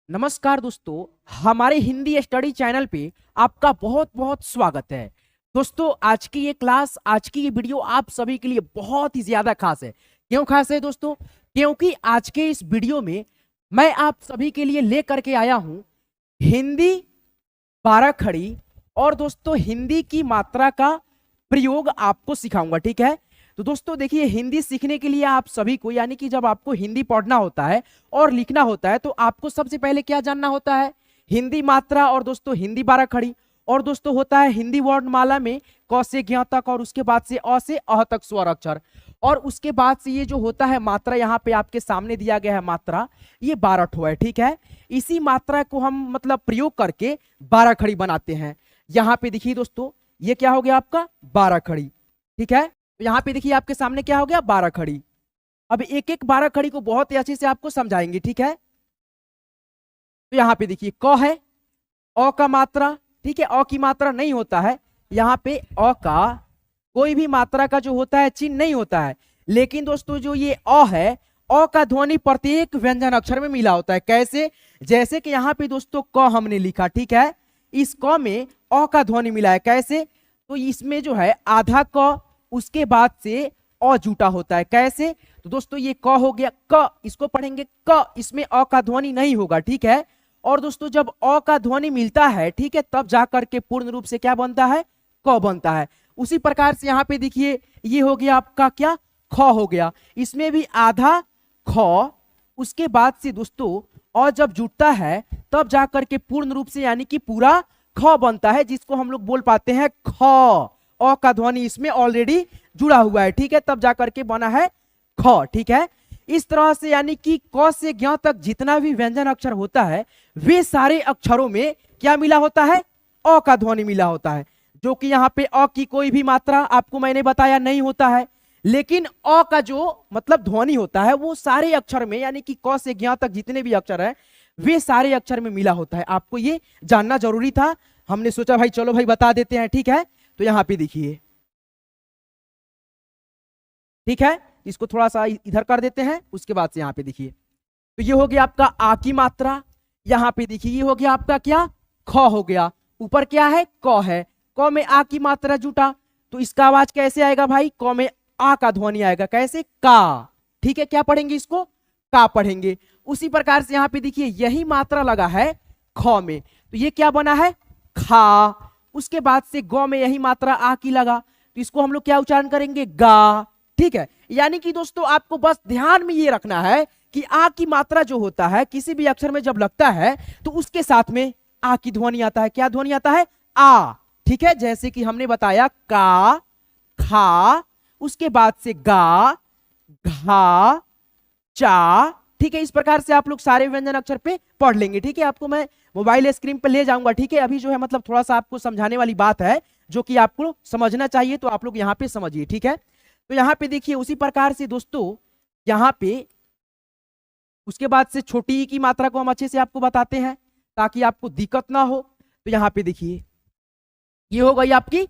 नमस्कार दोस्तों। हमारे हिंदी स्टडी चैनल पे आपका बहुत बहुत स्वागत है। दोस्तों आज की ये क्लास, आज की ये वीडियो आप सभी के लिए बहुत ही ज्यादा खास है। क्यों खास है दोस्तों? क्योंकि आज के इस वीडियो में मैं आप सभी के लिए लेकर के आया हूं हिंदी 12 खड़ी और दोस्तों हिंदी की मात्रा का प्रयोग आपको सिखाऊंगा। ठीक है, तो दोस्तों देखिए, हिंदी सीखने के लिए आप सभी को, यानी कि जब आपको हिंदी पढ़ना होता है और लिखना होता है तो आपको सबसे पहले क्या जानना होता है? हिंदी मात्रा और दोस्तों हिंदी 12 खड़ी। और दोस्तों होता है हिंदी वर्णमाला में क से ज्ञ तक और उसके बाद से अ से अह तक स्वर अक्षर, और उसके बाद से ये जो होता है मात्रा, यहाँ पे आपके सामने दिया गया है मात्रा, ये 12 ठो है। ठीक है, इसी मात्रा को हम मतलब प्रयोग करके 12 खड़ी बनाते हैं। यहाँ पे देखिए दोस्तों, ये क्या हो गया आपका 12 खड़ी। ठीक है, तो यहाँ पे देखिए आपके सामने क्या हो गया 12 खड़ी। अब एक एक 12 खड़ी को बहुत ही अच्छे से आपको समझाएंगे। ठीक है, तो यहाँ पे देखिए क है, अ का मात्रा। ठीक है, अ की मात्रा नहीं होता है यहाँ पे, अ का कोई भी मात्रा का जो होता है चिन्ह नहीं होता है। लेकिन दोस्तों जो ये अ है, अ का ध्वनि प्रत्येक व्यंजन अक्षर में मिला होता है। कैसे? जैसे कि यहाँ पे दोस्तों क हमने लिखा, ठीक है, इस क में अ का ध्वनि मिला है। कैसे? तो इसमें जो है आधा क, उसके बाद से अ जुटा होता है। कैसे? तो दोस्तों ये क हो गया, क इसको पढ़ेंगे क, इसमें अ का ध्वनि नहीं होगा। ठीक है, और दोस्तों जब अ का ध्वनि मिलता है, ठीक है, तब जाकर के पूर्ण रूप से क्या बनता है? क बनता है। उसी प्रकार से यहाँ पे देखिए, ये हो गया आपका क्या? ख हो गया। इसमें भी आधा ख, उसके बाद से दोस्तों अ जब जुटता है तब जाकर के पूर्ण रूप से यानी कि पूरा ख बनता है, जिसको हम लोग बोल पाते हैं ख। अ का ध्वनि इसमें ऑलरेडी जुड़ा हुआ है। ठीक है, तब जाकर के बना है ख। ठीक है, इस तरह से यानी कि क से ज्ञ तक जितना भी व्यंजन अक्षर होता है वे सारे अक्षरों में क्या मिला होता है? अ का ध्वनि मिला होता है। जो कि यहाँ पे अ की कोई भी मात्रा आपको मैंने बताया नहीं होता है, लेकिन अ का जो मतलब ध्वनि होता है वो सारे अक्षर में, यानी कि क से ज्ञ तक जितने भी अक्षर है वे सारे अक्षर में मिला होता है। आपको ये जानना जरूरी था, हमने सोचा भाई चलो भाई बता देते हैं। ठीक है, तो यहाँ पे देखिए, ठीक है, इसको थोड़ा सा इधर कर देते हैं। उसके बाद से यहाँ पे देखिए, तो ये हो गया आपका आ की मात्रा। यहाँ पे देखिए ये हो गया आपका क्या? ख हो गया। ऊपर क्या है? क है। क में आ की मात्रा जुटा, तो इसका आवाज कैसे आएगा भाई? क में आ का ध्वनि आएगा। कैसे? का। ठीक है, क्या पढ़ेंगे इसको? का पढ़ेंगे। उसी प्रकार से यहाँ पे देखिए यही मात्रा लगा है ख में, तो ये क्या बना है? खा। उसके बाद से ग में यही मात्रा आ की लगा, तो इसको हम लोग क्या उच्चारण करेंगे? गा। ठीक है, यानी कि दोस्तों आपको बस ध्यान में ये रखना है कि आ की मात्रा जो होता है किसी भी अक्षर में जब लगता है तो उसके साथ में आ की ध्वनि आता है। क्या ध्वनि आता है? आ। ठीक है, जैसे कि हमने बताया का, खा, उसके बाद से गा, घा, चा। ठीक है, इस प्रकार से आप लोग सारे व्यंजन अक्षर पे पढ़ लेंगे। ठीक है, आपको मैं मोबाइल स्क्रीन पे ले जाऊंगा। ठीक है, अभी जो है मतलब थोड़ा सा आपको समझाने वाली बात है जो कि आपको समझना चाहिए, तो आप लोग यहाँ पे समझिए। ठीक है, तो यहाँ पे देखिए उसी प्रकार से दोस्तों यहाँ पे उसके बाद से छोटी ई की मात्रा को हम अच्छे से आपको बताते हैं ताकि आपको दिक्कत ना हो। तो यहाँ पे देखिए ये हो गई आपकी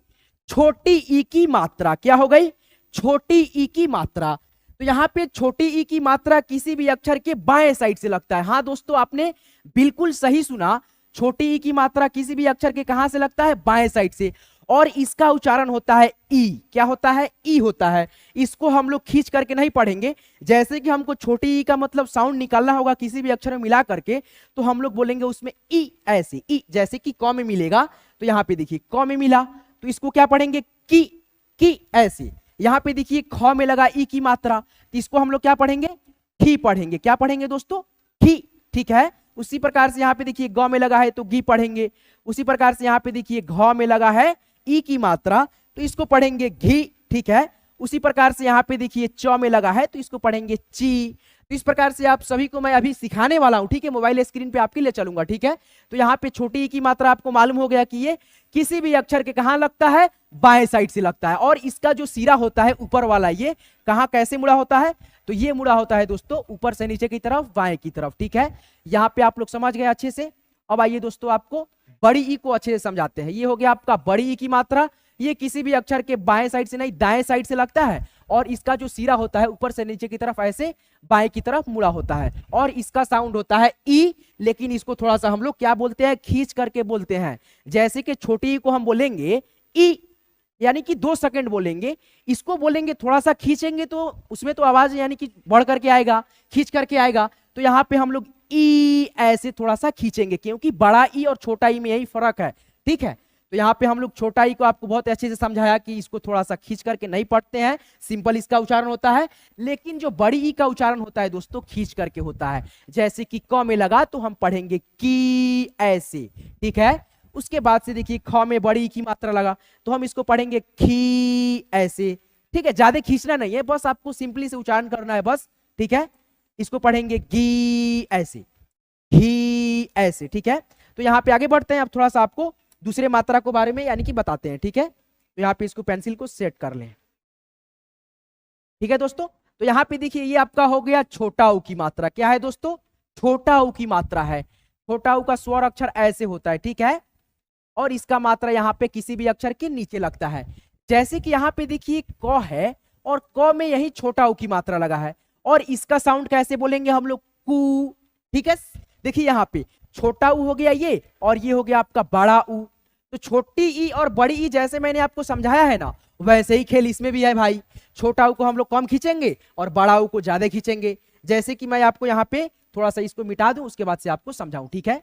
छोटी ई की मात्रा। क्या हो गई? छोटी ई की मात्रा। तो यहाँ पे छोटी ई की मात्रा किसी भी अक्षर के बाएं साइड से लगता है। हाँ दोस्तों, आपने बिल्कुल सही सुना, छोटी ई की मात्रा किसी भी अक्षर के कहां से लगता है? बाएं साइड से। और इसका उच्चारण होता है ई। क्या होता है? ई होता है। इसको हम लोग खींच करके नहीं पढ़ेंगे। जैसे कि हमको छोटी ई का मतलब साउंड निकालना होगा किसी भी अक्षर में मिला करके, तो हम लोग बोलेंगे उसमें ई, ऐसे ई, जैसे कि क में मिलेगा। तो यहाँ पे देखिए क में मिला, तो इसको क्या पढ़ेंगे? की ऐसे। यहाँ पे देखिए ख में लगा ई की मात्रा, तो इसको हम लोग क्या पढ़ेंगे? खी पढ़ेंगे। क्या पढ़ेंगे दोस्तों? खी। ठीक है, उसी प्रकार से यहाँ पे देखिए ग में लगा है तो गी पढ़ेंगे। उसी प्रकार से यहाँ पे देखिए घ में लगा है ई की मात्रा, तो इसको पढ़ेंगे घी। ठीक है, उसी प्रकार से यहाँ पे देखिए च में लगा है तो इसको पढ़ेंगे ची। तो इस प्रकार से आप सभी को मैं अभी सिखाने वाला हूं। ठीक है, मोबाइल स्क्रीन पे आपके लिए चलूंगा। ठीक है, तो यहाँ पे छोटी ई की मात्रा आपको मालूम हो गया कि ये किसी भी अक्षर के कहां लगता है? बाएं साइड से लगता है। और इसका जो सिरा होता है ऊपर वाला, ये कहां कैसे मुड़ा होता है? तो ये मुड़ा होता है दोस्तों ऊपर से नीचे की तरफ, बाएं की तरफ। ठीक है, यहाँ पे आप लोग समझ गए अच्छे से। अब आइए दोस्तों आपको बड़ी ई को अच्छे से समझाते हैं। ये हो गया आपका बड़ी ई की मात्रा। ये किसी भी अक्षर के बाएं साइड से नहीं दाएं साइड से लगता है, और इसका जो सिरा होता है ऊपर से नीचे की तरफ ऐसे बाएं की तरफ मुड़ा होता है, और इसका साउंड होता है ई, लेकिन इसको थोड़ा सा हम लोग क्या बोलते हैं, खींच करके बोलते हैं। जैसे कि छोटी ई को हम बोलेंगे ई, यानी कि 2 सेकंड बोलेंगे, इसको बोलेंगे थोड़ा सा खींचेंगे तो उसमें तो आवाज यानी कि बढ़ करके आएगा, खींच करके आएगा। तो यहाँ पे हम लोग ई ऐसे थोड़ा सा खींचेंगे, क्योंकि बड़ा ई और छोटा ई में यही फर्क है, ठीक है। तो यहाँ पे हम लोग छोटा ई को आपको बहुत अच्छे से समझाया कि इसको थोड़ा सा खींच करके नहीं पढ़ते हैं, सिंपल इसका उच्चारण होता है। लेकिन जो बड़ी ई का उच्चारण होता है दोस्तों, खींच करके होता है। जैसे कि क में लगा तो हम पढ़ेंगे की ऐसे, ठीक है। उसके बाद से देखिए ख में बड़ी ई की मात्रा लगा तो हम इसको पढ़ेंगे खी ऐसे, ठीक है। ज्यादा खींचना नहीं है, बस आपको सिंपली से उच्चारण करना है बस, ठीक है। इसको पढ़ेंगे गी ऐसे, घी ऐसे, ठीक है। तो यहाँ पे आगे बढ़ते हैं, अब थोड़ा सा आपको दूसरे मात्रा को बारे में यानी कि बताते हैं, ठीक है। तो यहाँ पे इसको पेंसिल को सेट कर लें, ठीक है दोस्तों। तो यहाँ पे देखिए ये आपका हो गया छोटा ऊ की मात्रा। क्या है दोस्तों, छोटा ऊ की मात्रा है। छोटा ऊ का स्वर अक्षर ऐसे होता है, ठीक है, और इसका मात्रा यहाँ पे किसी भी अक्षर के नीचे लगता है। जैसे कि यहाँ पे देखिए क है और क में यही छोटा ऊ की मात्रा लगा है, और इसका साउंड कैसे बोलेंगे हम लोग, कू, ठीक है। देखिए यहाँ पे छोटा ऊ हो गया ये, और ये हो गया आपका बड़ा ऊ। तो छोटी ई और बड़ी ई जैसे मैंने आपको समझाया है ना, वैसे ही खेल इसमें भी है भाई। छोटा ऊ को हम लोग कम खींचेंगे और बड़ा ऊ को ज्यादा खींचेंगे। जैसे कि मैं आपको यहाँ पे थोड़ा सा इसको मिटा दूं, उसके बाद से आपको समझाऊं, ठीक है।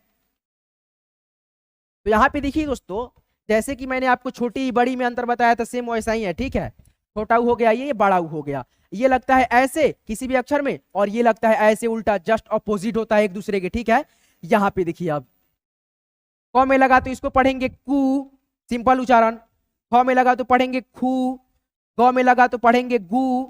तो यहाँ पे देखिए दोस्तों, जैसे कि मैंने आपको छोटी बड़ी में अंतर बताया था, सेम वैसा ही है, ठीक है। छोटा ऊ हो गया ये बड़ा ऊ हो गया। ये लगता है ऐसे किसी भी अक्षर में, और ये लगता है ऐसे उल्टा, जस्ट ऑपोजिट होता है एक दूसरे के, ठीक है। यहाँ पे देखिए अब क में लगा तो इसको पढ़ेंगे कू, सिंपल उच्चारण। ख में लगा तो पढ़ेंगे खू, ग में लगा तो पढ़ेंगे गू,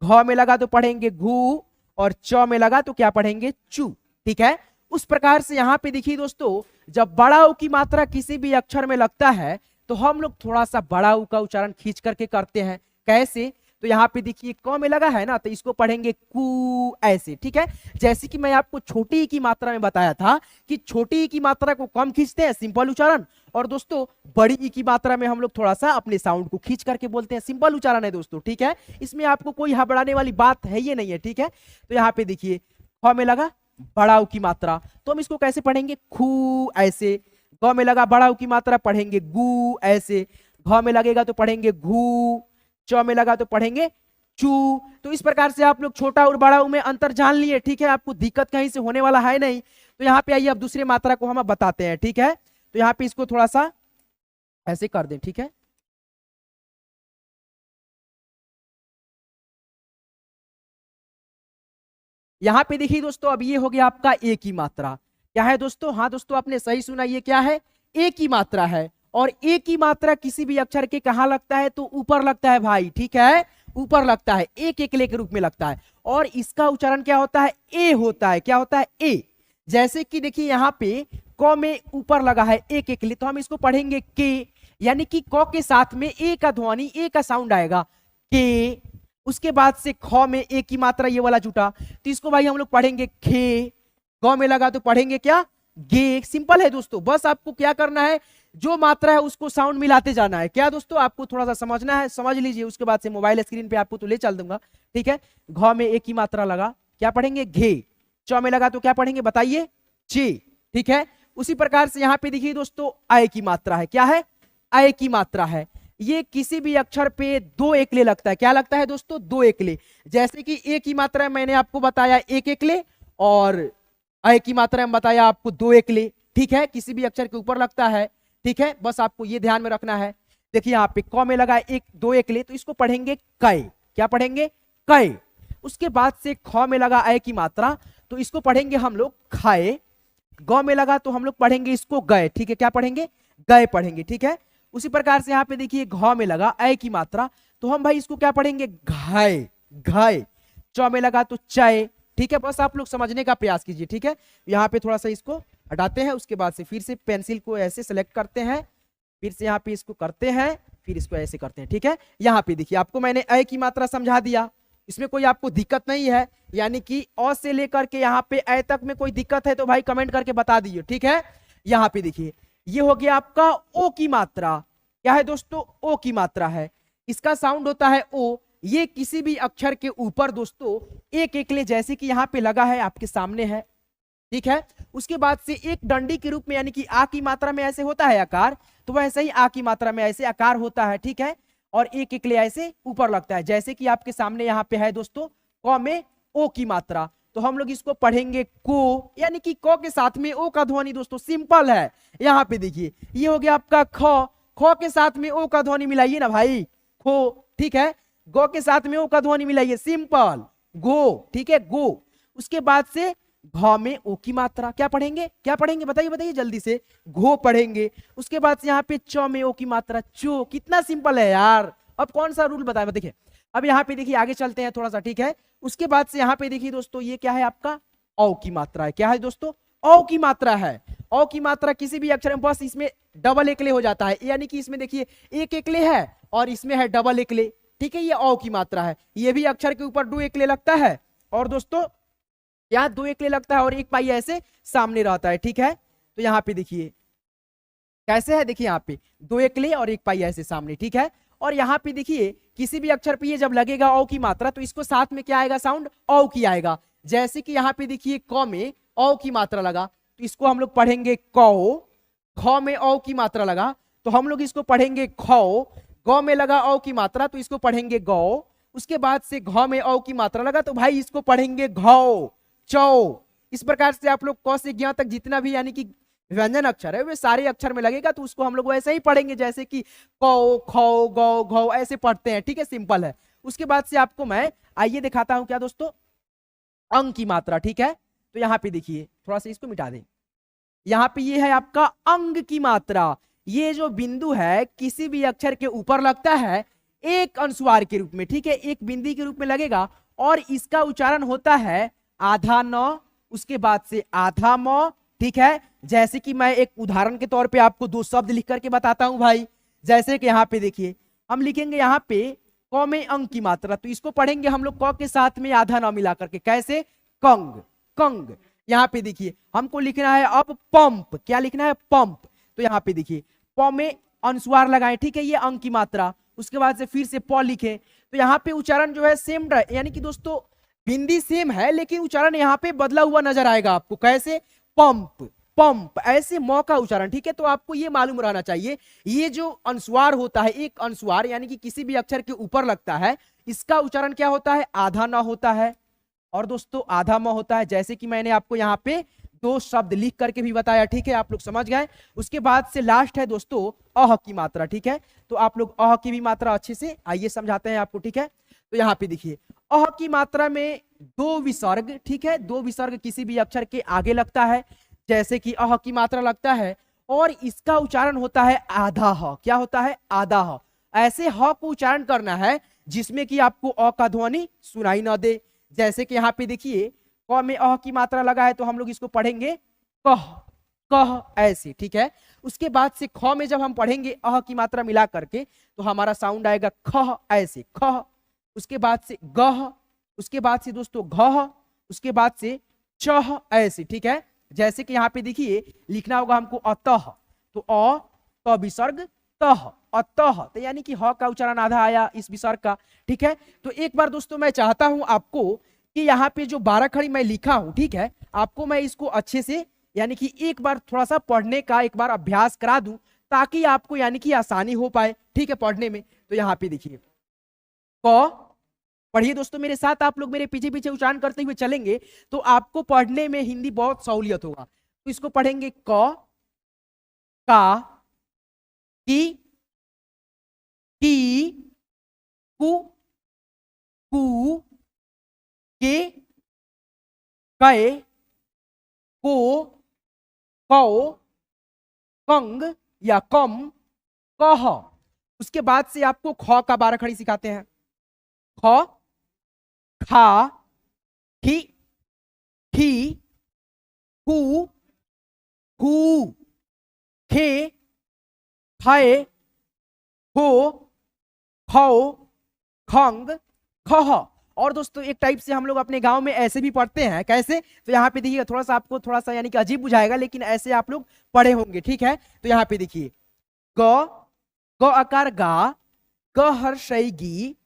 घ में लगा तो पढ़ेंगे घू, और च में लगा तो क्या पढ़ेंगे, चू, ठीक है। उस प्रकार से यहाँ पे देखिए दोस्तों, जब बड़ा ऊ की मात्रा किसी भी अक्षर में लगता है तो हम लोग थोड़ा सा बड़ा ऊ का उच्चारण खींच करके करते हैं। कैसे, तो यहाँ पे देखिए क में लगा है ना, तो इसको पढ़ेंगे कू ऐसे, ठीक है। जैसे कि मैं आपको छोटी ई की मात्रा में बताया था कि छोटी ई की मात्रा को कम खींचते हैं, सिंपल उच्चारण, और दोस्तों बड़ी ई की मात्रा में हम लोग थोड़ा सा अपने साउंड को खींच करके बोलते हैं, सिंपल उच्चारण है दोस्तों, ठीक है। इसमें आपको कोई घबराने वाली बात है ये नहीं है, ठीक है। तो यहाँ पे देखिए ख में लगा बड़ा ऊ की मात्रा, तो हम इसको कैसे पढ़ेंगे, खू ऐसे। ग में लगा बड़ा ऊ की मात्रा, पढ़ेंगे गू ऐसे। घ में लगेगा तो पढ़ेंगे घू, च में लगा तो पढ़ेंगे चू। तो इस प्रकार से आप लोग छोटा और बड़ा ऊ में अंतर जान लिए, ठीक है। आपको दिक्कत कहीं से होने वाला है नहीं। तो यहाँ पे आइए अब दूसरे मात्रा को हम अब बताते हैं, ठीक है। तो यहाँ पे इसको थोड़ा सा ऐसे कर दें, ठीक है। यहाँ पे देखिए दोस्तों, अब ये हो गया आपका ए की मात्रा। क्या है दोस्तों, हाँ दोस्तों आपने सही सुना, ये क्या है, ए की मात्रा है। और ए की मात्रा किसी भी अक्षर के कहाँ लगता है, तो ऊपर लगता है भाई, ठीक है, ऊपर लगता है, एक एकले के रूप में लगता है। और इसका उच्चारण क्या होता है, ए होता है। क्या होता है, ए। जैसे कि देखिए यहाँ पे क में ऊपर लगा है एक एकले, तो हम इसको पढ़ेंगे के, यानी कि क के साथ में ए का ध्वनि, ए का साउंड आएगा, के। उसके बाद से ख में ए की मात्रा ये वाला जुटा, तो इसको भाई हम लोग पढ़ेंगे खे। ग में लगा तो पढ़ेंगे क्या, गे। सिंपल है दोस्तों, बस आपको क्या करना है, जो मात्रा है उसको साउंड मिलाते जाना है। क्या दोस्तों, आपको थोड़ा सा समझना है, समझ लीजिए, उसके बाद से मोबाइल स्क्रीन पे आपको तो ले चल दूंगा, ठीक है। घ में ए की मात्रा लगा, क्या पढ़ेंगे, घे। च में लगा तो क्या पढ़ेंगे, बताइए, चे, ठीक है। उसी प्रकार से यहाँ पे देखिए दोस्तों, आय की मात्रा है। क्या है, आय की मात्रा है। ये किसी भी अक्षर पे 2 एकले लगता है। क्या लगता है दोस्तों, 2 एकले। जैसे कि ए की मात्रा मैंने आपको बताया 1 एकले, और अय की मात्रा में बताया आपको 2 एकले, ठीक है। किसी भी अक्षर के ऊपर लगता है, ठीक है, बस आपको ये ध्यान में रखना है। देखिए यहाँ पे क में लगा 2 एकले, तो इसको पढ़ेंगे कै। क्या पढ़ेंगे, कै। उसके बाद से ख में लगा अय की मात्रा, तो इसको पढ़ेंगे हम लोग खाए। ग में लगा तो हम लोग पढ़ेंगे इसको गए, ठीक है। क्या पढ़ेंगे, गए पढ़ेंगे, ठीक है। उसी प्रकार से यहाँ पे देखिए घ में लगा अय की मात्रा, तो हम भाई इसको क्या पढ़ेंगे, घाय, घाय। च में लगा तो चय, ठीक है। बस आप लोग समझने का प्रयास कीजिए, ठीक है। यहाँ पे थोड़ा सा इसको हटाते हैं, उसके बाद से फिर से पेंसिल को ऐसे सेलेक्ट करते हैं, फिर से यहाँ पे इसको करते हैं, फिर इसको ऐसे करते हैं, ठीक है। यहाँ पे देखिए आपको मैंने अय की मात्रा समझा दिया, इसमें कोई आपको दिक्कत नहीं है, यानी कि अ से लेकर के यहाँ पे अय तक में कोई दिक्कत है तो भाई कमेंट करके बता दीजिए, ठीक है। यहाँ पे देखिए ये हो गया आपका ओ की मात्रा। क्या है दोस्तों, ओ की मात्रा है। इसका साउंड होता है ओ, ये किसी भी अक्षर के ऊपर दोस्तों एक एकले जैसे कि यहाँ पे लगा है आपके सामने है, ठीक है। उसके बाद से एक डंडी के रूप में यानी कि आ की मात्रा में ऐसे होता है आकार, तो वैसे ही आ की मात्रा में ऐसे आकार होता है, ठीक है। और एक एकले ऐसे ऊपर लगता है, जैसे कि आपके सामने यहाँ पे है दोस्तों क में ओ की मात्रा, तो हम लोग इसको पढ़ेंगे को, यानी कि क के साथ में ओ का ध्वनि दोस्तों सिंपल है। यहाँ पे देखिए ये हो गया आपका ख, ख के साथ में ओ का ध्वनि मिलाइए ना भाई, खो, ठीक है। गो के साथ में ओ का ध्वनि मिलाइए, सिंपल गो, ठीक है, गो। उसके बाद से घ में ओ की मात्रा, क्या पढ़ेंगे, क्या पढ़ेंगे, बताइए बताइए जल्दी से, घो पढ़ेंगे। उसके बाद से यहाँ पे च में ओ की मात्रा, चो। कितना सिंपल है यार, अब कौन सा रूल बताए, देखिए अब यहाँ पे देखिए आगे चलते हैं थोड़ा सा, ठीक है। उसके बाद से यहाँ पे देखिए दोस्तों ये क्या है आपका औ की मात्रा है, क्या है दोस्तों, औ की मात्रा है। औ की मात्रा किसी भी अक्षर में बस इसमें डबल एकले हो जाता है, यानी कि इसमें देखिए एक एकले है और इसमें है डबल एकले, ठीक है। ये औ की मात्रा है, ये भी अक्षर के ऊपर 2 एकले लगता है, और दोस्तों यहाँ 2 एकले लगता है और एक पाई ऐसे सामने रहता है, ठीक है। तो यहाँ पे देखिए कैसे है, देखिए यहाँ पे 2 एकले और एक पाई ऐसे सामने, ठीक है। और यहाँ पे देखिए किसी भी अक्षर पे ये जब लगेगा औ की मात्रा तो इसको साथ में क्या आएगा, साउंड औ की आएगा। जैसे कि यहाँ पे देखिए क में औ की मात्रा लगा तो इसको हम लोग पढ़ेंगे कौ, ख में औ की मात्रा लगा तो हम लोग इसको पढ़ेंगे खौ, गौ में लगा औ की मात्रा तो इसको पढ़ेंगे गौ। उसके बाद से घ में औ की मात्रा लगा तो भाई इसको पढ़ेंगे घौ, चौ। इस प्रकार से आप लोग क से ज्ञ तक जितना भी यानी कि व्यंजन अक्षर है वे सारे अक्षर में लगेगा तो उसको हम लोग वैसे ही पढ़ेंगे जैसे कि कौ, खौ, गौ, घौ ऐसे पढ़ते हैं, ठीक है, सिंपल है। उसके बाद से आपको मैं आइए दिखाता हूं क्या दोस्तों, अंग की मात्रा, ठीक है। तो यहाँ पे देखिए थोड़ा सा इसको मिटा दें, यहाँ पे ये है आपका अंग की मात्रा। ये जो बिंदु है किसी भी अक्षर के ऊपर लगता है एक अनुस्वार के रूप में, ठीक है, एक बिंदी के रूप में लगेगा और इसका उच्चारण होता है आधा न, उसके बाद से आधा म, ठीक है। जैसे कि मैं एक उदाहरण के तौर पे आपको 2 शब्द लिख करके बताता हूं भाई, जैसे कि यहाँ पे देखिए हम लिखेंगे यहाँ पे क में अंग की मात्रा तो इसको पढ़ेंगे हम लोग क के साथ में आधा न मिला करके, कैसे, कंग, कंग। यहाँ पे देखिए हमको लिखना है अब पंप, क्या लिखना है, पंप। तो यहाँ पे देखिए प में अनुस्वार लगाएं, ठीक है, ये अंग की मात्रा। उसके बाद से फिर से प लिखें तो यहाँ पे उच्चारण जो है सेम, यानी कि दोस्तों बिंदी सेम है लेकिन उच्चारण यहाँ पे बदला हुआ नजर आएगा आपको, कैसे, पंप, पंप, ऐसे म का उच्चारण, ठीक है। तो आपको ये मालूम रहना चाहिए ये जो अनुस्वार होता है, एक अनुस्वार यानी कि किसी भी अक्षर के ऊपर लगता है, इसका उच्चारण क्या होता है, आधा न होता है और दोस्तों आधा म होता है। जैसे कि मैंने आपको यहाँ पे 2 शब्द लिख करके भी बताया, ठीक है, आप लोग समझ गए। उसके बाद से लास्ट है दोस्तों अह की मात्रा, ठीक है। तो आप लोग अह की भी मात्रा अच्छे से आइए समझाते हैं आपको, ठीक है। तो यहाँ पे देखिए अह की मात्रा में 2 विसर्ग, ठीक है, 2 विसर्ग किसी भी अक्षर के आगे लगता है, जैसे कि अह की मात्रा लगता है और इसका उच्चारण होता है आधा ह, क्या होता है, आधा ह। ऐसे ह को उच्चारण करना है जिसमें कि आपको अ का ध्वनि सुनाई न दे। जैसे कि यहाँ पे देखिए क में अह की मात्रा लगा है तो हम लोग इसको पढ़ेंगे कह, कह, ऐसे, ठीक है। उसके बाद से ख में जब हम पढ़ेंगे अह की मात्रा मिला करके तो हमारा साउंड आएगा खह, ऐसे, खह। उसके बाद से गह, उसके बाद से दोस्तों घह, उसके बाद से चह, ऐसे, ठीक है। जैसे कि यहाँ पे देखिए लिखना होगा हमको अतः, तो अ तो विसर्ग तह, अतः, तो यानी कि ह का उच्चारण आधा आया इस विसर्ग का, ठीक है। तो एक बार दोस्तों मैं चाहता हूं आपको कि यहाँ पे जो 12 खड़ी मैं लिखा हूं, ठीक है, आपको मैं इसको अच्छे से यानी कि एक बार थोड़ा सा पढ़ने का एक बार अभ्यास करा दूं ताकि आपको यानी कि आसानी हो पाए, ठीक है, पढ़ने में। तो यहाँ पे देखिए क, पढ़िए दोस्तों मेरे साथ, आप लोग मेरे पीछे पीछे उच्चारण करते हुए चलेंगे तो आपको पढ़ने में हिंदी बहुत सहूलियत होगा। तो इसको पढ़ेंगे क, का, की, कु, कू, के, कै, को, कौ, कंग या कम, कह। उसके बाद से आपको ख का 12 खड़ी सिखाते हैं, ख, खा, खी, खी, खू, खू, खे, खाए, हो, खौ, खंग, खह। और दोस्तों एक टाइप से हम लोग अपने गांव में ऐसे भी पढ़ते हैं, कैसे, तो यहाँ पे देखिए थोड़ा सा आपको थोड़ा सा यानी कि अजीब बुझाएगा लेकिन ऐसे आप लोग पढ़े होंगे, ठीक है। तो यहाँ पे देखिए ग, ग आकार गा, ग हर्षई गी,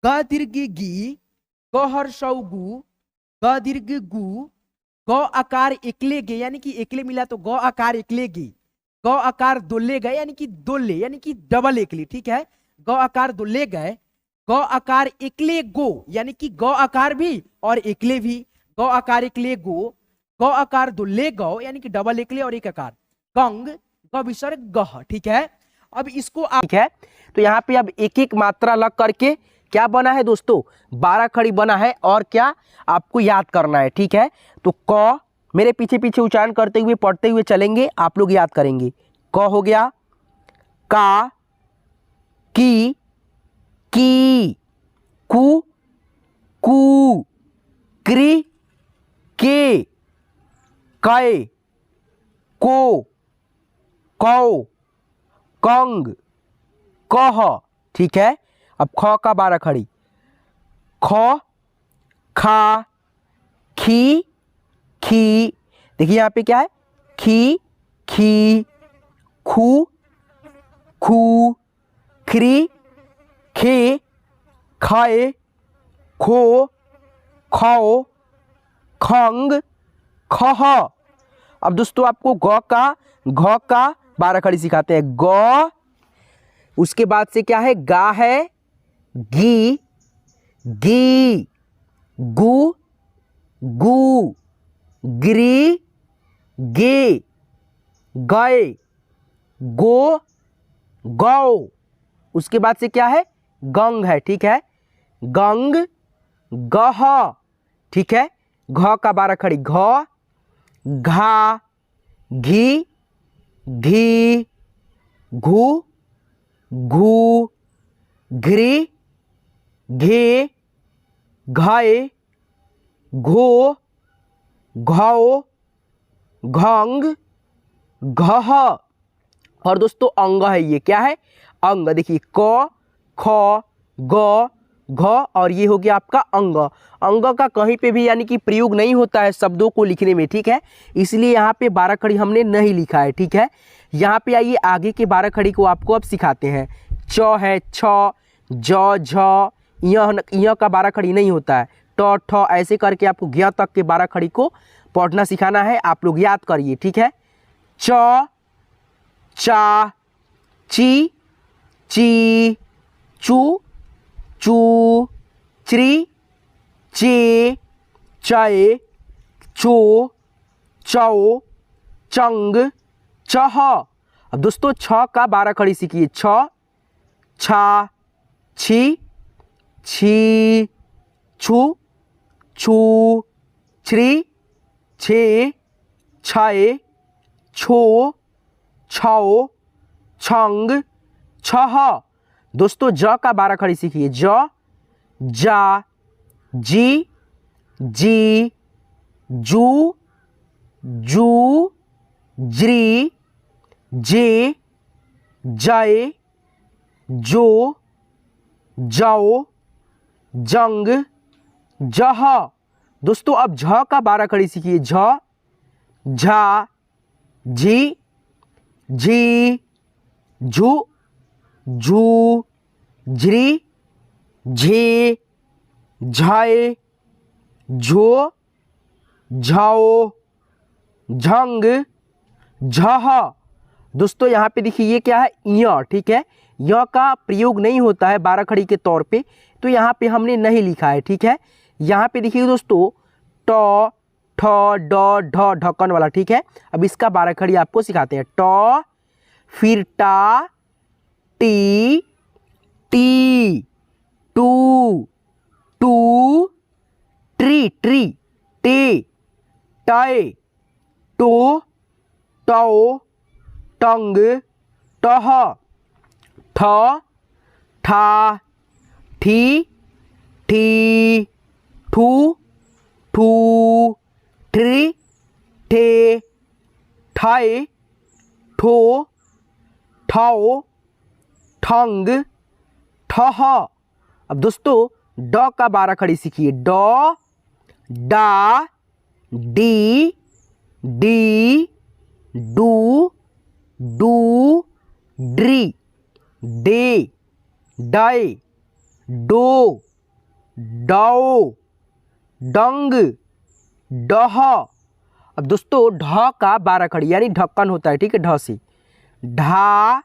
ग दीर्घ गी, ग हर्षौ गु, ग दीर्घ गु, ग आकार एकले गे यानी कि एकले मिला तो ग आकार एकले गे, ग आकार दोले गए यानी कि दोले यानी कि डबल एकले, ठीक है। ग आकार दोले गए, ग आकार एकले गो यानी कि ग आकार भी और एकले भी, ग आकार एकले गो, ग आकार दोले गो यानी कि डबल एकले और एक आकार, गंग, ग विसर्ग गह, ठीक है। अब इसको आप, ठीक है, तो यहाँ पे अब एक एक मात्रा लग करके क्या बना है दोस्तों, 12 खड़ी बना है और क्या आपको याद करना है, ठीक है। तो क मेरे पीछे पीछे उच्चारण करते हुए पढ़ते हुए चलेंगे, आप लोग याद करेंगे। क हो गया, का, की, कु, कू, क्री, के, कै, को, कौ, कंग, कह, ठीक है। अब ख का 12 खड़ी, ख, खा, खी, खी, देखिए यहाँ पे क्या है, खी, खी, खू, खू, खरी, खे, खाए, खो, खाओ, खंग, खह। अब दोस्तों आपको ग का, घ का 12 खड़ी सिखाते हैं। ग, उसके बाद से क्या है, गा है, गी, गी, गु, गू, गिरी, गे, गए, गो, गौ, उसके बाद से क्या है, गंग है, ठीक है। गंग, गह, ठीक है। घ का 12 खड़ी, घ, घा, घी, घी, घू, घू, घ्री, घे, घाए, घो, घाओ, घंग, घह। और दोस्तों अंग है, ये क्या है, अंग, देखिए क, ख, ग, घ और ये हो गया आपका अंग। अंग का कहीं पे भी यानी कि प्रयोग नहीं होता है शब्दों को लिखने में, ठीक है, इसलिए यहाँ पे 12 खड़ी हमने नहीं लिखा है, ठीक है। यहाँ पे आइए आगे के 12 खड़ी को आपको अब सिखाते हैं। च है, छ, ज, झ, य का 12 खड़ी नहीं होता है, ट, ठ, ऐसे करके आपको ज्ञ तक के 12 खड़ी को पढ़ना सिखाना है, आप लोग याद करिए, ठीक है। च, चा, ची, ची, चू, चू, च्री, चे, चय, चो, चौ, चंग, चह। अब दोस्तों छ का 12 खड़ी सीखिए। छ, छा, छी, छी, छू, छू, छ्री, छे, छाए, छो, छाओ, छंग, छह। दोस्तों ज का 12 खड़ी सीखिए। ज, जा, जी, जी, जू, जू, ज्री, जे, जय, जो, जाओ, जंग, जह। दोस्तों अब झ का 12 खड़ी सीखिए। झ, झा, झी, झी, झू, झू, झ्री, झे, झाए, झो, झाओ, झंग, झह। दोस्तों यहाँ पे देखिए ये क्या है, य, ठीक है। य का प्रयोग नहीं होता है 12 खड़ी के तौर पे, तो यहाँ पे हमने नहीं लिखा है, ठीक है। यहाँ पे देखिए दोस्तों ट, ठ, ड, ढ, ढक्कन वाला, ठीक है। अब इसका 12 खड़ी आपको सिखाते हैं। ट, फिर टा, टी, टी, टू, टू, ट्री, ट्री, टे, टाए, टो, टौ, टंग, टह, ठ, ठा, ठी, ठी, ठू, ठू, ट्री, ठे, ठाए, ठो, ठाओ, ठंग, ठह। अब दोस्तों ड का 12 खड़ी सीखिए। ड, डा, डी, डी, डू, डू, ड्री, डे, डाई, डो, डौ, डंग, डह। अब दोस्तों ढ का 12 खड़ी यानी ढक्कन होता है, ठीक है, ढ से। ढा,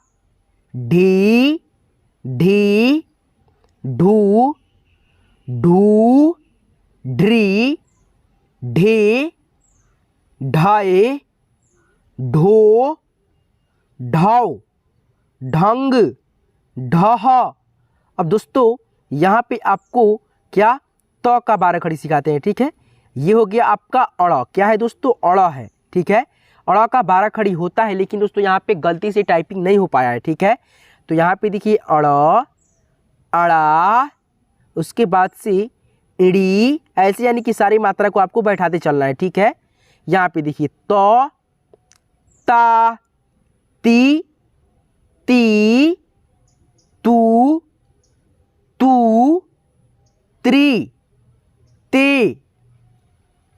ढी, ढी, ढू, ढू, ढ्री, ढे, ढाए, ढो, ढौ, ढंग, ढह। अब दोस्तों यहाँ पे आपको क्या त का 12 खड़ी सिखाते हैं, ठीक है। ये हो गया आपका अड़, क्या है दोस्तों, अड़ है, ठीक है। अड़ का 12 खड़ी होता है, लेकिन दोस्तों यहाँ पे गलती से टाइपिंग नहीं हो पाया है, ठीक है। तो यहाँ पे देखिए अड़, अड़ा, उसके बाद से इड़ी, ऐसे यानी कि सारी मात्रा को आपको बैठाते चलना है, ठीक है। यहाँ पे देखिए तो, ता, ती, ती, तू, तू, त्री, ते,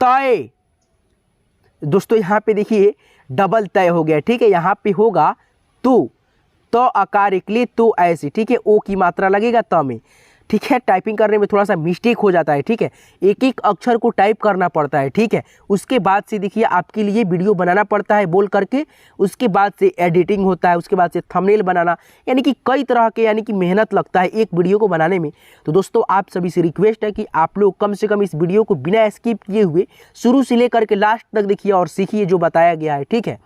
तय। दोस्तों यहाँ पे देखिए डबल तय हो गया, ठीक है। यहाँ पे होगा तो आकार एक लिए तो ऐसे, ठीक है, ओ की मात्रा लगेगा त में, ठीक है। टाइपिंग करने में थोड़ा सा मिस्टेक हो जाता है, ठीक है। एक एक अक्षर को टाइप करना पड़ता है, ठीक है। उसके बाद से देखिए आपके लिए वीडियो बनाना पड़ता है बोल करके, उसके बाद से एडिटिंग होता है, उसके बाद से थंबनेल बनाना, यानी कि कई तरह के यानी कि मेहनत लगता है एक वीडियो को बनाने में। तो दोस्तों आप सभी से रिक्वेस्ट है कि आप लोग कम से कम इस वीडियो को बिना स्किप किए हुए शुरू से लेकर के लास्ट तक देखिए और सीखिए जो बताया गया है, ठीक है।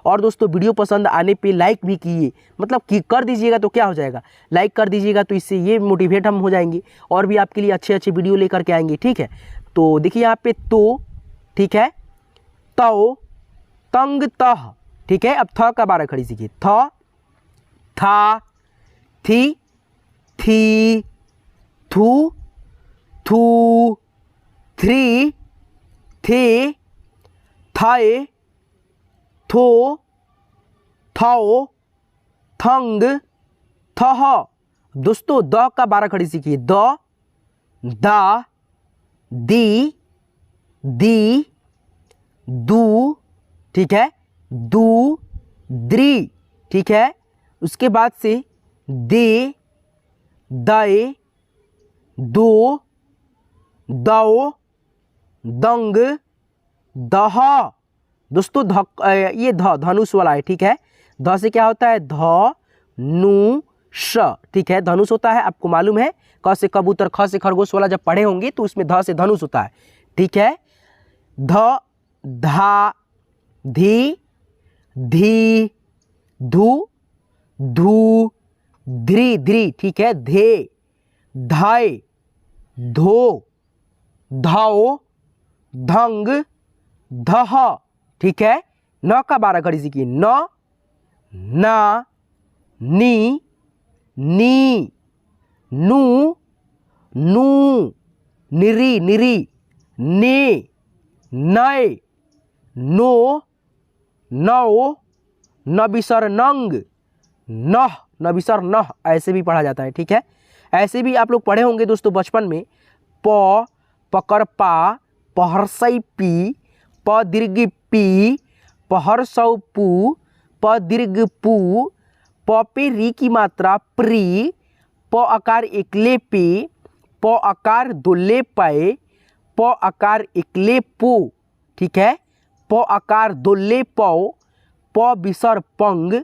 और दोस्तों वीडियो पसंद आने पे लाइक भी कीजिए, मतलब कि कर दीजिएगा तो क्या हो जाएगा, लाइक कर दीजिएगा तो इससे ये मोटिवेट हम हो जाएंगे और भी आपके लिए अच्छे अच्छे वीडियो लेकर के आएंगे, ठीक है। तो देखिए यहाँ पे तो, ठीक है, तो, तंग, तह, ठीक है। अब थ का 12 खड़ी सीखिए, थ, था, थी, थी, थू, थू, थ्री, थे, थाए, थो, थाओ, थंग, थह। दोस्तों द का 12 खड़ी सीखिए, द, दा, दी, दी, दू, ठीक है, दू, द्री, ठीक है। उसके बाद से दे, दए, दो, दो, दंग, दह। दोस्तों ये धनुष वाला है, ठीक है। ध से क्या होता है, ध, नु, श, ठीक है, धनुष होता है, आपको मालूम है। क से कबूतर, ख से खरगोश वाला जब पढ़े होंगे तो उसमें ध से धनुष होता है, ठीक है। ध, धा, धी, धी, धू, धू, ध्री, ध्री, ठीक है, धे, धाय, धो, धाओ, धंग, धह, ठीक है। न का 12 खड़ी सीखिए, न, ना, नी, नी, नू, नू, निरी, निरी, ने, नय, नो, नौ, नबिसर, नंग, नह, नबिसर, नह, ऐसे भी पढ़ा जाता है, ठीक है। ऐसे भी आप लोग पढ़े होंगे दोस्तों बचपन में, प, पकर पा, पहरसई पी, प दीर्घ पी, पहरसौ पू, प दीर्घ पू, प पे री की मात्रा प्री, प आकार एकले पे, प आकार दोले पय, प आकार एकले पो, ठीक है। प आकार दोले पौ, प विसर पंग,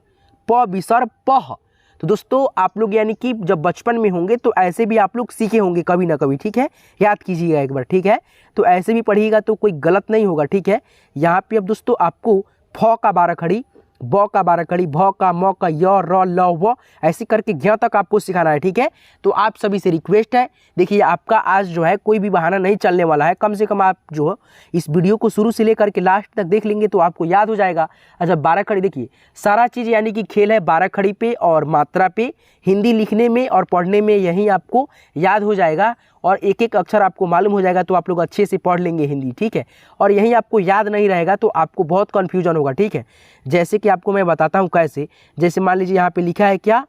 प विसर पह। तो दोस्तों आप लोग यानी कि जब बचपन में होंगे तो ऐसे भी आप लोग सीखे होंगे कभी ना कभी, ठीक है, याद कीजिएगा एक बार, ठीक है। तो ऐसे भी पढ़िएगा तो कोई गलत नहीं होगा, ठीक है। यहाँ पे अब दोस्तों आपको फ का 12 खड़ी, ब का 12 खड़ी, भ का, म का, य, र, ल, व, ऐसे करके ज्ञ तक आपको सिखाना है, ठीक है। तो आप सभी से रिक्वेस्ट है, देखिए आपका आज जो है कोई भी बहाना नहीं चलने वाला है, कम से कम आप जो इस वीडियो को शुरू से लेकर के लास्ट तक देख लेंगे तो आपको याद हो जाएगा। अच्छा 12 खड़ी देखिए सारा चीज़ यानी कि खेल है 12 खड़ी पे और मात्रा पे, हिंदी लिखने में और पढ़ने में यही आपको याद हो जाएगा और एक एक अक्षर आपको मालूम हो जाएगा तो आप लोग अच्छे से पढ़ लेंगे हिंदी, ठीक है। और यही आपको याद नहीं रहेगा तो आपको बहुत कन्फ्यूजन होगा, ठीक है। जैसे कि आपको मैं बताता हूँ कैसे, जैसे मान लीजिए यहाँ पे लिखा है क्या,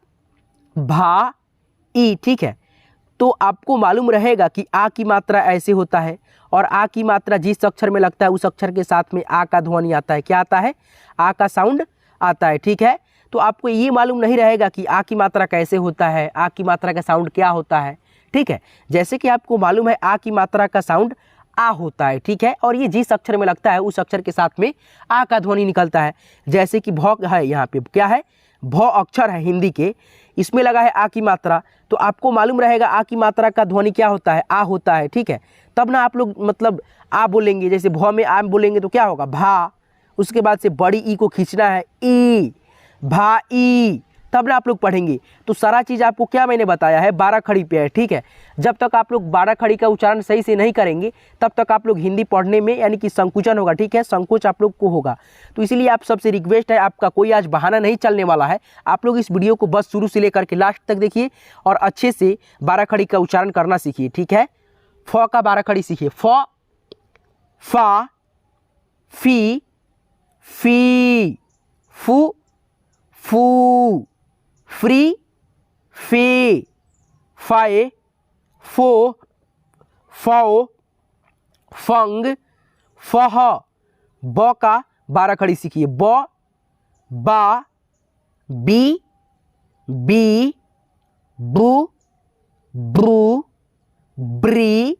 भा ई, ठीक है। तो आपको मालूम रहेगा कि आ की मात्रा ऐसे होता है और आ की मात्रा जिस अक्षर में लगता है उस अक्षर के साथ में आ का ध्वनि आता है, क्या आता है, आ का साउंड आता है, ठीक है। तो आपको ये मालूम नहीं रहेगा कि आ की मात्रा कैसे होता है, आ की मात्रा का साउंड क्या होता है, ठीक है। जैसे कि आपको मालूम है आ की मात्रा का साउंड आ होता है, ठीक है, और ये जिस अक्षर में लगता है उस अक्षर के साथ में आ का ध्वनि निकलता है। जैसे कि भ है, यहाँ पे क्या है, भ अक्षर है हिंदी के, इसमें लगा है आ की मात्रा, तो आपको मालूम रहेगा आ की मात्रा का ध्वनि क्या होता है, आ होता है, ठीक है। तब ना आप लोग मतलब आ बोलेंगे, जैसे भ में आ बोलेंगे तो क्या होगा, भा, उसके बाद से बड़ी ई को खींचना है, ई, भा ई, तब ना आप लोग पढ़ेंगे। तो सारा चीज़ आपको क्या मैंने बताया है 12 खड़ी पे है, ठीक है। जब तक आप लोग 12 खड़ी का उच्चारण सही से नहीं करेंगे तब तक आप लोग हिंदी पढ़ने में यानी कि संकुचन होगा, ठीक है, संकोच आप लोग को होगा। तो इसीलिए आप सबसे रिक्वेस्ट है, आपका कोई आज बहाना नहीं चलने वाला है, आप लोग इस वीडियो को बस शुरू से लेकर के लास्ट तक देखिए और अच्छे से 12 खड़ी का उच्चारण करना सीखिए, ठीक है। फ का 12 खड़ी सीखिए, फ, फा, फी, फी, फू, फू, फ्री, फे, फाए, फो, फाओ, फंग, फह। ब का 12 खड़ी सीखिए, ब, बा, बी, बी, बू, ब्रू, ब्री,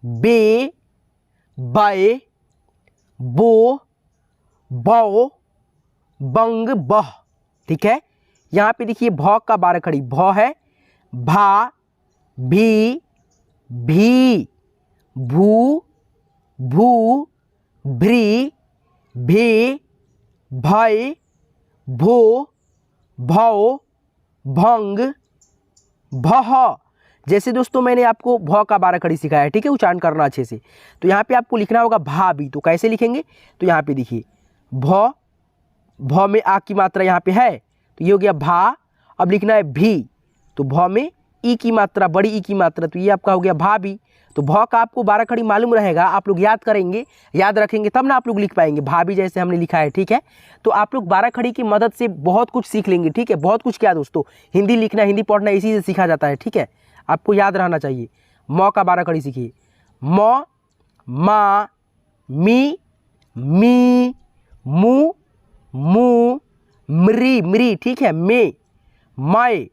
बे, बाए, बो, बौ, बंग, बह, ठीक है। यहाँ पे देखिए भ का 12 खड़ी, भ है, भा, भी, भी, भू, भू, भ्री, भे, भय, भो, भौ, भंग, भह। जैसे दोस्तों मैंने आपको भ का 12 खड़ी सिखाया है, ठीक है, उच्चारण करना अच्छे से। तो यहाँ पे आपको लिखना होगा भा भी, तो कैसे लिखेंगे, तो यहाँ पे देखिए भ, भ में आ की मात्रा यहाँ पे है, तो ये हो गया भा। अब लिखना है भी, तो भ में ई की मात्रा, बड़ी ई की मात्रा, तो ये आपका हो गया भा भी। तो भ का आपको 12 खड़ी मालूम रहेगा, आप लोग याद करेंगे, याद रखेंगे तब ना आप लोग लिख पाएंगे, भा भी जैसे हमने लिखा है, ठीक है। तो आप लोग 12 खड़ी की मदद से बहुत कुछ सीख लेंगे, ठीक है, बहुत कुछ। क्या दोस्तों, हिंदी लिखना, हिंदी पढ़ना इसी से सीखा जाता है, ठीक है, आपको याद रहना चाहिए। म का 12 खड़ी सीखिए, म, मा, मी, मी, मु, मू, मृ, मृ, ठीक है, मे, मय,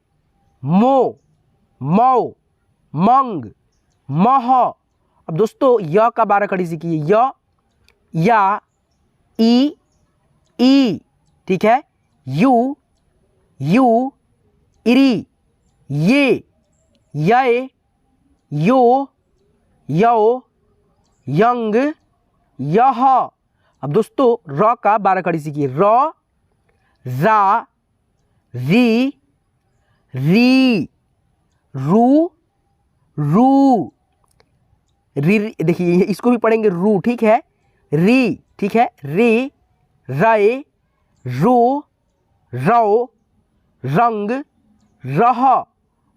मो, मौ, मंग, मह। अब दोस्तों य का 12 खड़ी सीखिए, य, या, ई, ठीक है, यू, यू, इरी, ये, य, यो, यो, यंग, यह। अब दोस्तों र का 12 खड़ी सीखिए, र, रा, री, री, रू, रू, री, देखिए इसको भी पढ़ेंगे रू, ठीक है, री, ठीक है, रे, रए, रो, रौ, रंग, रह।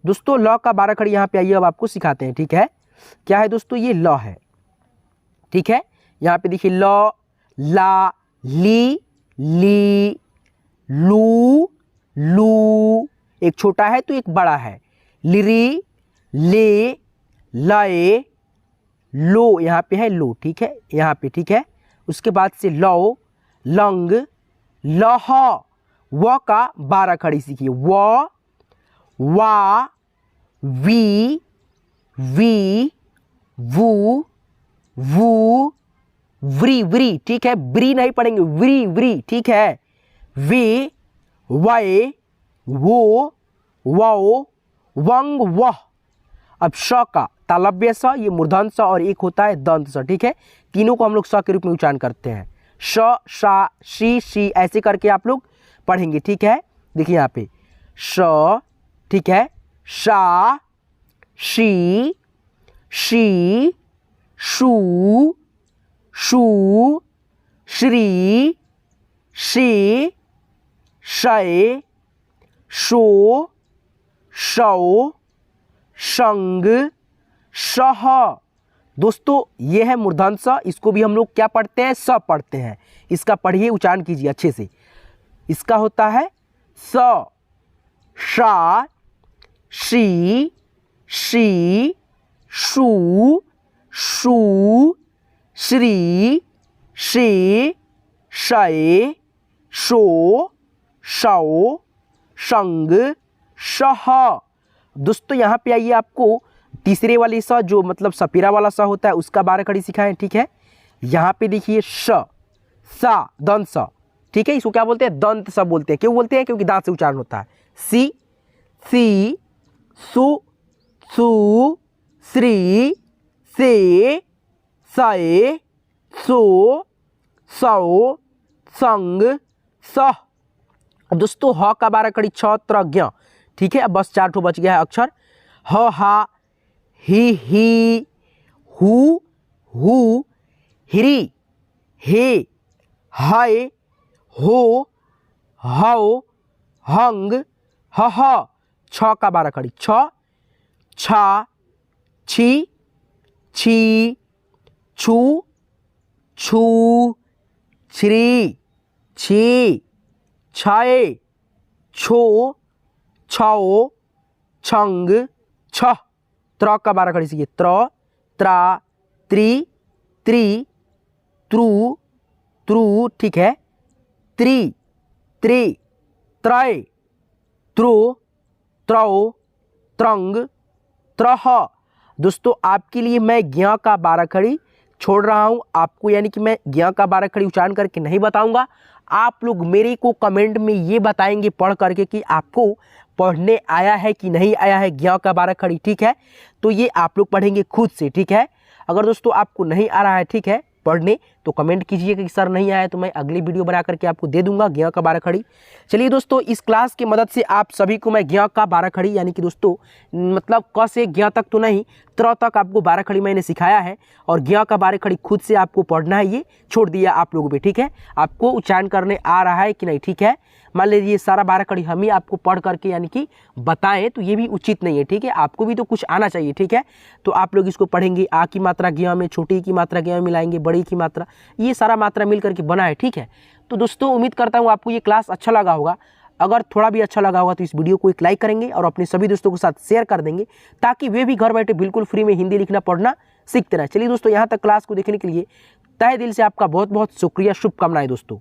दोस्तों ल का 12 खड़ी यहाँ पे आइए, अब आपको सिखाते हैं, ठीक है। क्या है दोस्तों, ये ल है, ठीक है। यहाँ पे देखिए ल, ला, ली, ली, लू, लू, एक छोटा है तो एक बड़ा है, लिरी, ले, लए, लो, यहाँ पे है लो, ठीक है, यहाँ पे, ठीक है। उसके बाद से लो, लंग, लह। व का 12 खड़ी सीखिए, व, वा, वी, वी, वू, वू, व्री, व्री, ठीक है, ब्री नहीं पढ़ेंगे, व्री, व्री, ठीक है, वे, वए, वो, वौ, वंग, वह। अब श का तालव्य स, ये मूर्धन्य स और एक होता है दंत स, ठीक है। तीनों को हम लोग स के रूप में उच्चारण करते हैं, श, शा, शी, शी, ऐसे करके आप लोग पढ़ेंगे, ठीक है। देखिए यहाँ पे श, ठीक है, शा, she, she, shoe, shoe, Shri, she, शय, शो, शौ, शंग, शह। दोस्तों ये है मूर्धन्य स, इसको भी हम लोग क्या पढ़ते हैं, स पढ़ते हैं। इसका पढ़िए, उच्चारण कीजिए अच्छे से। इसका होता है स, शा, she, she, shoe, shoe, Shri, she, शय, शो, शौ, शंग, शह। दोस्तों यहाँ पे आइए, आपको तीसरे वाली स जो मतलब सपेरा वाला स होता है उसका 12 खड़ी सिखाएं, ठीक है। यहाँ पे देखिए श, सा, दंत स, ठीक है। इसको क्या बोलते हैं? दंत स बोलते हैं। क्यों बोलते हैं? क्योंकि दांत से उच्चारण होता है। सी, सी, सु, सु, श्री, से, सए, सो, सौ, संग, सह। अब दोस्तों ह का 12 खड़ी छ, त्र, ज्ञ, ठीक है। अब बस 4 ठो बच गया है अक्षर। ह, हा, ही, हु, हिरी, हे, हाय, हो, हौ, हंग, ह। छ का 12 खड़ी छ, छा, छी, छी, छू, छू, श्री, छी, छाए, छो, छाओ, छंग, छ। त्र का 12 खड़ी सीखिए। त्र, त्रा, त्रि, त्रि, त्रु, त्रु, ठीक है। त्रि, त्रि, त्रय, त्रु, त्रौ, त्रंग, त्रह। दोस्तों आपके लिए मैं ज्ञ का 12 खड़ी छोड़ रहा हूं आपको, यानी कि मैं ज्ञ का 12 खड़ी उच्चारण करके नहीं बताऊंगा। आप लोग मेरे को कमेंट में ये बताएंगे पढ़ करके कि आपको पढ़ने आया है कि नहीं आया है ज्ञ का 12 खड़ी, ठीक है। तो ये आप लोग पढ़ेंगे खुद से, ठीक है। अगर दोस्तों आपको नहीं आ रहा है, ठीक है, पढ़ने, तो कमेंट कीजिए कि सर नहीं आया, तो मैं अगली वीडियो बना करके आपको दे दूंगा ज्ञ का 12 खड़ी। चलिए दोस्तों इस क्लास की मदद से आप सभी को मैं ज्ञ का 12 खड़ी यानी कि दोस्तों मतलब क से ज्ञ तक तो नहीं, त्र तक आपको 12 खड़ी मैंने सिखाया है, और ज्ञ का 12 खड़ी खुद से आपको पढ़ना है, ये छोड़ दिया आप लोगों पे, ठीक है। आपको उच्चारण करने आ रहा है कि नहीं, ठीक है। मान लीजिए सारा 12 खड़ी हम ही आपको पढ़ करके यानी कि बताएं तो ये भी उचित नहीं है, ठीक है। आपको भी तो कुछ आना चाहिए, ठीक है। तो आप लोग इसको पढ़ेंगे, आ की मात्रा ज्ञ में, छोटी की मात्रा ज्ञ में मिलाएंगे, बड़ी की मात्रा, ये सारा मात्रा मिल करके बना है, ठीक है। तो दोस्तों उम्मीद करता हूँ आपको ये क्लास अच्छा लगा होगा। अगर थोड़ा भी अच्छा लगा होगा तो इस वीडियो को एक लाइक करेंगे और अपने सभी दोस्तों के साथ शेयर कर देंगे, ताकि वे भी घर बैठे बिल्कुल फ्री में हिंदी लिखना पढ़ना सीखते रहे। चलिए दोस्तों यहाँ तक क्लास को देखने के लिए तहे दिल से आपका बहुत बहुत शुक्रिया, शुभकामनाएं दोस्तों।